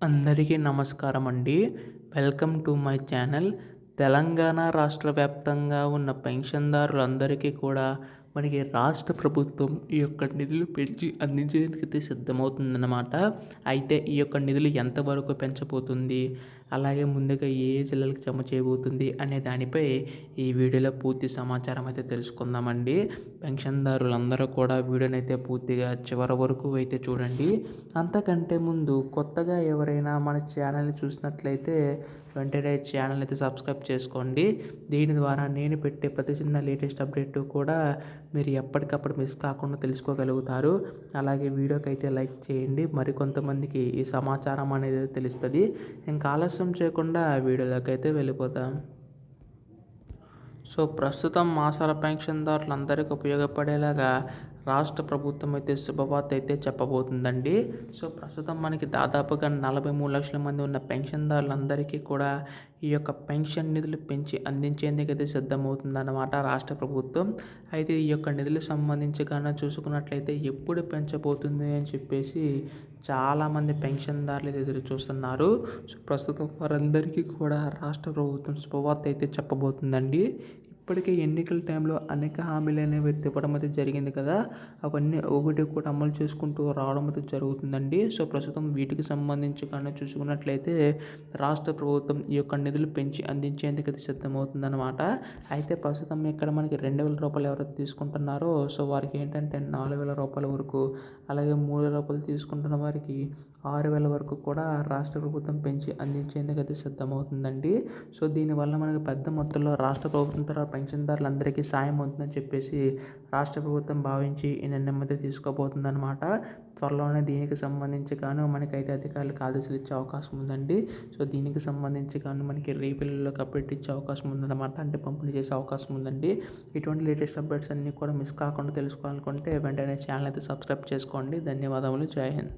అందరికీ నమస్కారం అండి. Welcome to my channel. Telangana రాష్ట్ర వ్యాప్తంగా ఉన్న పెన్షన్దారులందరికీ కూడా మనకి రాష్ట్ర ప్రభుత్వం ఈ యొక్క నిధులు పెంచి అందించేందుకైతే సిద్ధమవుతుందన్నమాట. అయితే ఈ యొక్క నిధులు ఎంతవరకు పెంచబోతుంది, అలాగే ముందుగా ఏ జిల్లాలకు జమ చేయబోతుంది అనే దానిపై ఈ వీడియోలో పూర్తి సమాచారం అయితే తెలుసుకుందామండి. పెన్షన్దారులందరూ కూడా వీడియోని అయితే పూర్తిగా చివరి వరకు అయితే చూడండి. అంతకంటే ముందు కొత్తగా ఎవరైనా మన ఛానల్ని చూసినట్లయితే వెంటనే ఛానల్ అయితే సబ్స్క్రైబ్ చేసుకోండి. దీని ద్వారా నేను పెట్టే ప్రతి చిన్న లేటెస్ట్ అప్డేట్ కూడా మీరు ఎప్పటికప్పుడు మిస్ కాకుండా తెలుసుకోగలుగుతారు. అలాగే వీడియోకి అయితే లైక్ చేయండి, మరికొంతమందికి ఈ సమాచారం అనేది తెలుస్తుంది. ఇంకా ఆలస్యం చేయకుండా వీడియోలోకి అయితే వెళ్ళిపోతాం. సో ప్రస్తుతం మాసాల పెన్షన్దారులందరికీ ఉపయోగపడేలాగా రాష్ట్ర ప్రభుత్వం అయితే శుభవార్త అయితే చెప్పబోతుందండి. సో ప్రస్తుతం మనకి దాదాపుగా 43 లక్షల మంది ఉన్న పెన్షన్దారులందరికీ కూడా ఈ యొక్క పెన్షన్ నిధులు పెంచి అందించేందుకైతే సిద్ధమవుతుందన్నమాట రాష్ట్ర ప్రభుత్వం. అయితే ఈ యొక్క నిధులకు సంబంధించి కన్నా చూసుకున్నట్లయితే ఎప్పుడు పెంచబోతుంది అని చెప్పేసి చాలామంది పెన్షన్దారులు ఎదురు చూస్తున్నారు. సో ప్రస్తుతం వారందరికీ కూడా రాష్ట్ర ప్రభుత్వం శుభవార్త అయితే చెప్పబోతుందండి. ఇప్పటికే ఎన్నికల టైంలో అనేక హామీలు అనేవి ఇవ్వడం అయితే జరిగింది కదా, అవన్నీ ఒకటి కూడా అమలు చేసుకుంటూ రావడం అయితే జరుగుతుందండి. సో ప్రస్తుతం వీటికి సంబంధించి కానీ చూసుకున్నట్లయితే రాష్ట్ర ప్రభుత్వం ఈ యొక్క నిధులు పెంచి అందించేందుకు అయితే సిద్ధమవుతుందన్నమాట. అయితే ప్రస్తుతం ఇక్కడ మనకి 2,000 రూపాయలు ఎవరైతే తీసుకుంటున్నారో సో వారికి ఏంటంటే 4,000 రూపాయల వరకు, అలాగే 3,000 రూపాయలు తీసుకుంటున్న వారికి 6,000 వరకు కూడా రాష్ట్ర ప్రభుత్వం పెంచి అందించేందుకు అయితే సిద్ధమవుతుందండి. సో దీనివల్ల మనకి పెద్ద మొత్తంలో రాష్ట్ర ప్రభుత్వం తరఫున పెన్షన్దారులందరికీ సాయం అవుతుందని చెప్పేసి రాష్ట్ర ప్రభుత్వం భావించి ఈ నిర్ణయం అయితే తీసుకోబోతుందన్నమాట. త్వరలోనే దీనికి సంబంధించి గాను మనకైతే అధికారులకు ఆదేశాలు ఇచ్చే అవకాశం ఉందండి. సో దీనికి సంబంధించి గాను మనకి రీఫిల్లోకి అప్డేట్ ఇచ్చే అవకాశం ఉందన్నమాట, అంటే పంపిణీ చేసే అవకాశం ఉందండి. ఇటువంటి లేటెస్ట్ అప్డేట్స్ అన్నీ కూడా మిస్ కాకుండా తెలుసుకోవాలనుకుంటే వెంటనే ఛానల్ అయితే సబ్స్క్రైబ్ చేసుకోండి. ధన్యవాదములు. జై హింద్.